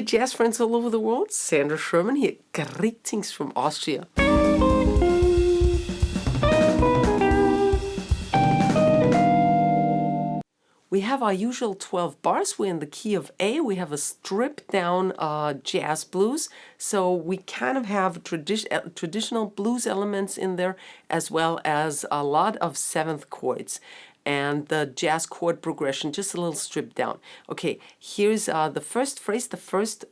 jazz friends all over the world, Sandra Sherman here. Greetings from Austria. We have our usual 12 bars. We're in the key of A. We have a stripped down jazz blues. So we kind of have traditional blues elements in there, as well as a lot of seventh chords. And the jazz chord progression, just a little stripped down. Okay, here's the first phrase, the first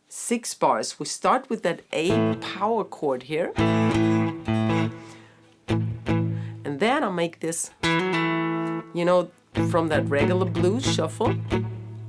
6 bars. We start with that A power chord here. And then I'll make this, you know, from that regular blues shuffle.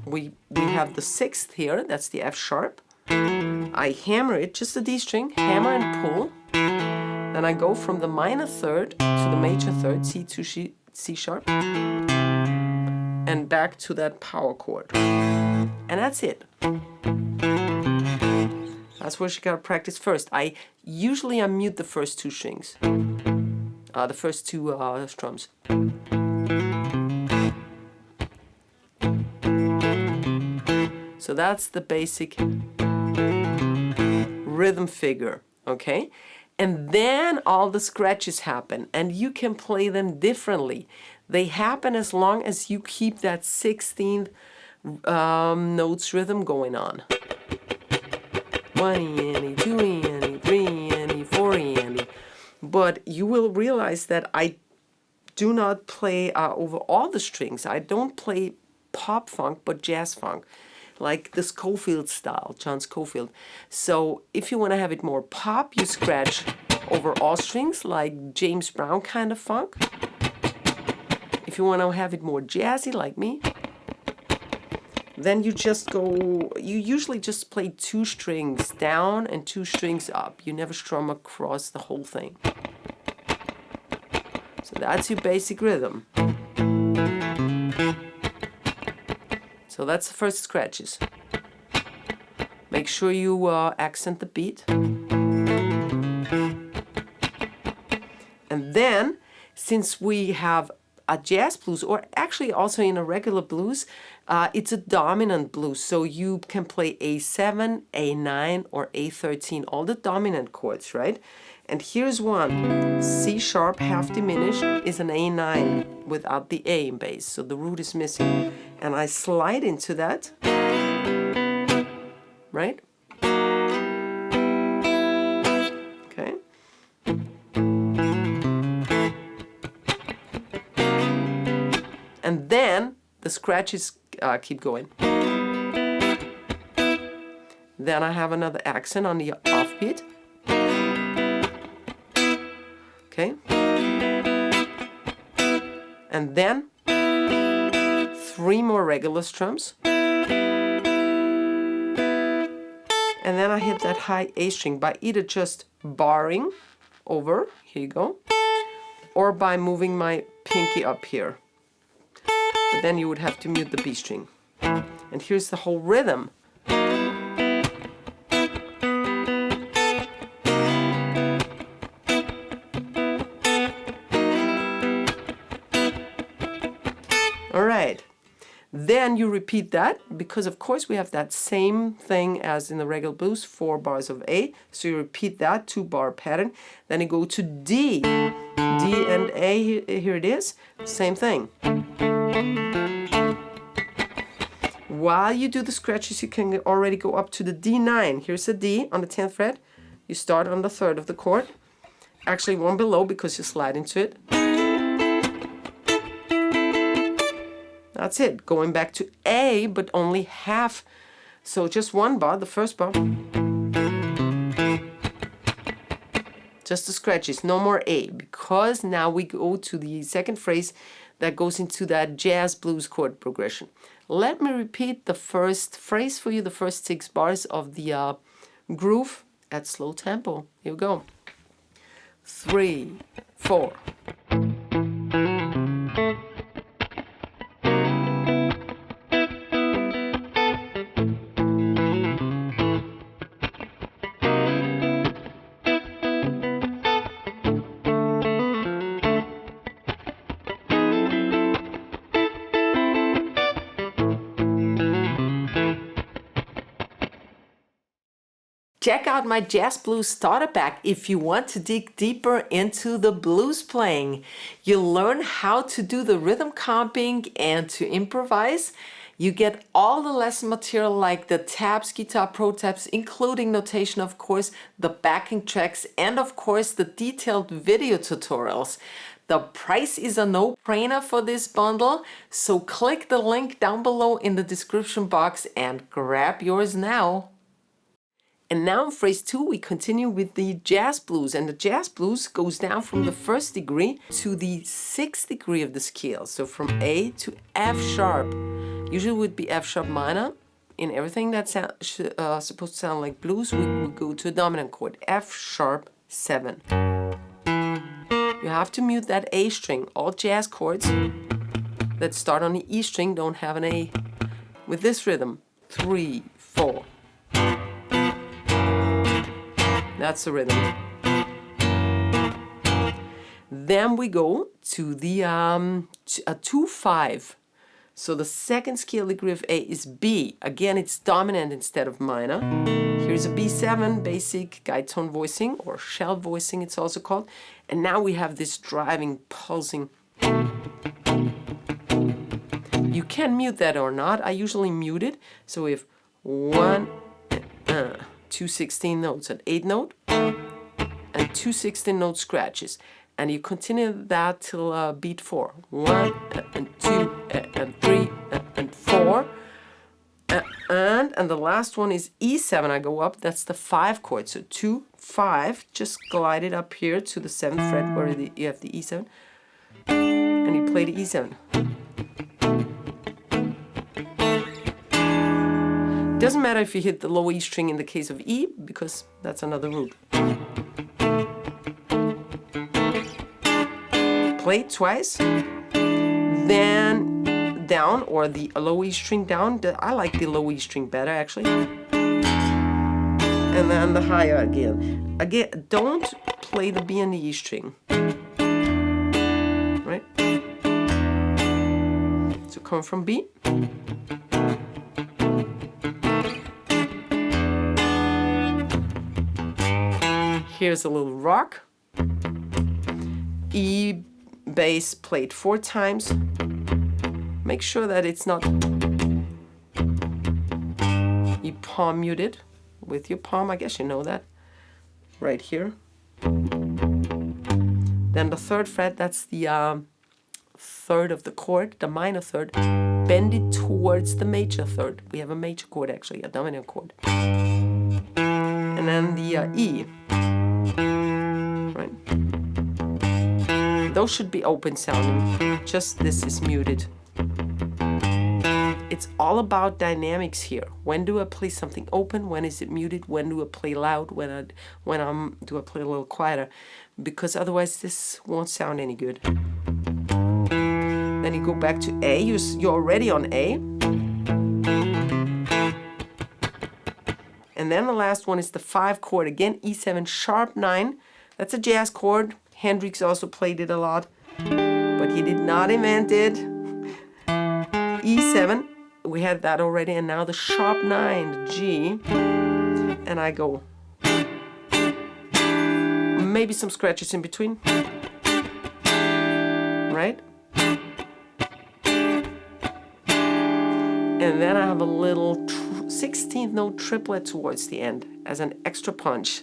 We have the 6th here, that's the F sharp. I hammer it, just the D string, hammer and pull. Then I go from the minor third to the major third, C to C sharp, and back to that power chord. And that's it. That's where she gotta practice first. I usually mute the first 2 strings, the first 2 strums. So that's the basic rhythm figure, okay? And then all the scratches happen, and you can play them differently. They happen as long as you keep that 16th notes rhythm going on. 1 E, 2 E, 3 E, 4 E. But you will realize that I do not play over all the strings. I don't play pop funk, but jazz funk, like the Scofield style, John Scofield. So if you want to have it more pop, you scratch over all strings, like James Brown kind of funk. If you want to have it more jazzy, like me, then you usually just play 2 strings down and 2 strings up. You never strum across the whole thing. So that's your basic rhythm. So that's the first scratches. Make sure you accent the beat. And then, since we have a jazz blues, or actually also in a regular blues, it's a dominant blues. So you can play A7, A9, or A13, all the dominant chords, right? And here's one. C sharp half diminished is an A9 without the A in bass, so the root is missing. And I slide into that, right? Okay. And then the scratches keep going. Then I have another accent on the offbeat. Okay. And then 3 more regular strums. And then I hit that high A string by either just barring over, here you go, or by moving my pinky up here. But then you would have to mute the B string. And here's the whole rhythm. All right. Then you repeat that, because of course we have that same thing as in the regular blues, 4 bars of A. So you repeat that 2-bar pattern. Then you go to D. D and A, here it is, same thing. While you do the scratches, you can already go up to the D9. Here's a D on the 10th fret. You start on the 3rd of the chord. Actually 1 below because you slide into it. That's it, going back to A, but only half. So just 1 bar, the first bar. Just the scratches, no more A, because now we go to the second phrase that goes into that jazz blues chord progression. Let me repeat the first phrase for you, the first 6 bars of the groove at slow tempo. Here we go. 3, 4. Check out my Jazz Blues Starter Pack if you want to dig deeper into the blues playing. You'll learn how to do the rhythm comping and to improvise. You get all the lesson material like the tabs, guitar pro tabs, including notation of course, the backing tracks, and of course the detailed video tutorials. The price is a no-brainer for this bundle, so click the link down below in the description box and grab yours now. And now in phrase 2 we continue with the jazz blues, and the jazz blues goes down from the 1st degree to the 6th degree of the scale. So from A to F sharp. Usually would be F sharp minor. In everything that's supposed to sound like blues, we go to a dominant chord, F sharp 7. You have to mute that A string. All jazz chords that start on the E string don't have an A. With this rhythm, 3, 4. That's the rhythm. Then we go to the a 2-5. So the 2nd scale degree of A is B. Again, it's dominant instead of minor. Here's a B7, basic guide tone voicing, or shell voicing it's also called. And now we have this driving, pulsing. You can mute that or not. I usually mute it. So we have 1, 2 16 notes, an 8 note, and 2 16 note scratches. And you continue that till beat 4. 1 and 2 and 3 and 4. And the last one is E7. I go up, that's the 5 chord. So 2, 5, just glide it up here to the 7th fret where you have the E7. And you play the E7. Doesn't matter if you hit the low E string in the case of E, because that's another root. Play it twice, then down, or the low E string down. I like the low E string better actually. And then the higher again. Again, don't play the B and the E string. Right? So come from B. Here's a little rock. E bass played 4 times. Make sure that it's not, you palm muted with your palm, I guess you know that, right here. Then the 3rd fret, that's the 3rd of the chord, the minor 3rd. Bend it towards the major 3rd. We have a major chord actually, a dominant chord. And then the E. Right. Those should be open sounding, just this is muted. It's all about dynamics here. When do I play something open? When is it muted? When do I play loud? When do I play a little quieter? Because otherwise this won't sound any good. Then you go back to A. You're already on A. And then the last one is the 5 chord. Again, E7 sharp 9. That's a jazz chord. Hendrix also played it a lot, but he did not invent it. E7, we had that already, and now the sharp 9, the G, and I go. Maybe some scratches in between, right? And then I have a little 16th note triplet towards the end as an extra punch.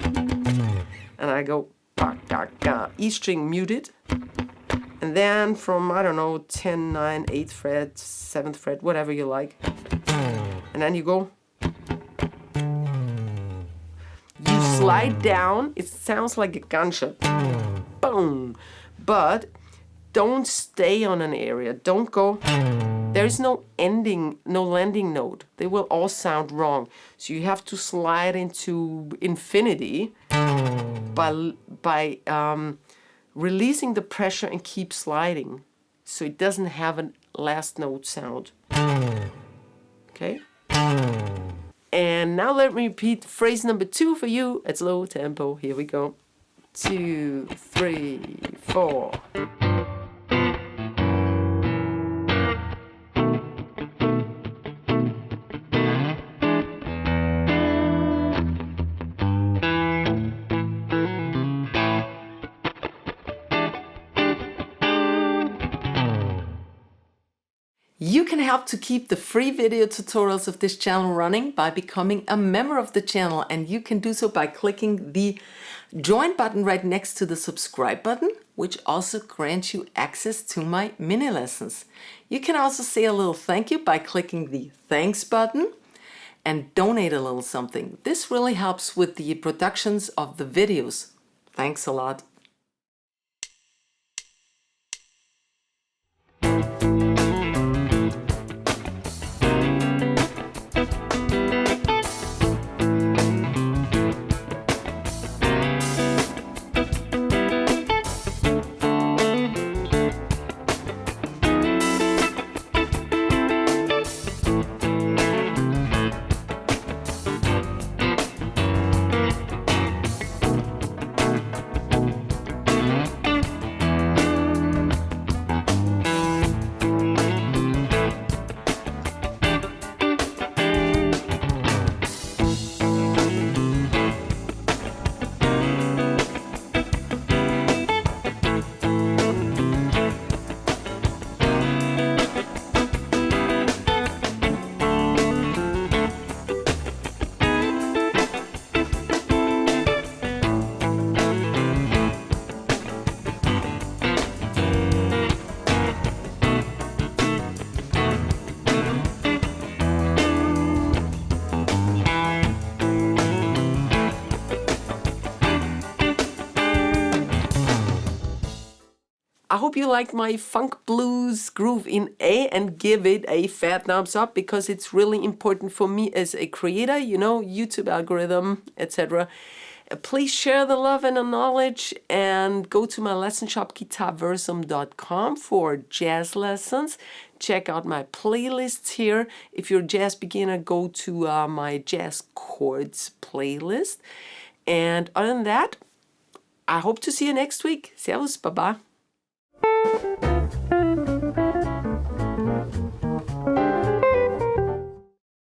And I go E string muted, and then from, I don't know, 10, 9, 8th fret, 7th fret, whatever you like, and then you go, you slide down. It sounds like a gunshot, boom, but don't stay on an area, don't go, there is no ending, no landing note, they will all sound wrong, so you have to slide into infinity by releasing the pressure and keep sliding, so it doesn't have a last note sound. Okay? And now let me repeat phrase number 2 for you. It's low tempo. Here we go. 2, 3, 4. You can help to keep the free video tutorials of this channel running by becoming a member of the channel, and you can do so by clicking the join button right next to the subscribe button, which also grants you access to my mini lessons. You can also say a little thank you by clicking the thanks button and donate a little something. This really helps with the productions of the videos. Thanks a lot. I hope you liked my funk blues groove in A and give it a fat thumbs up, because it's really important for me as a creator, you know, YouTube algorithm, etc. Please share the love and the knowledge, and go to my lesson shop GuitarVersum.com for jazz lessons. Check out my playlists here. If you're a jazz beginner, go to my jazz chords playlist. And other than that, I hope to see you next week. Servus, bye-bye.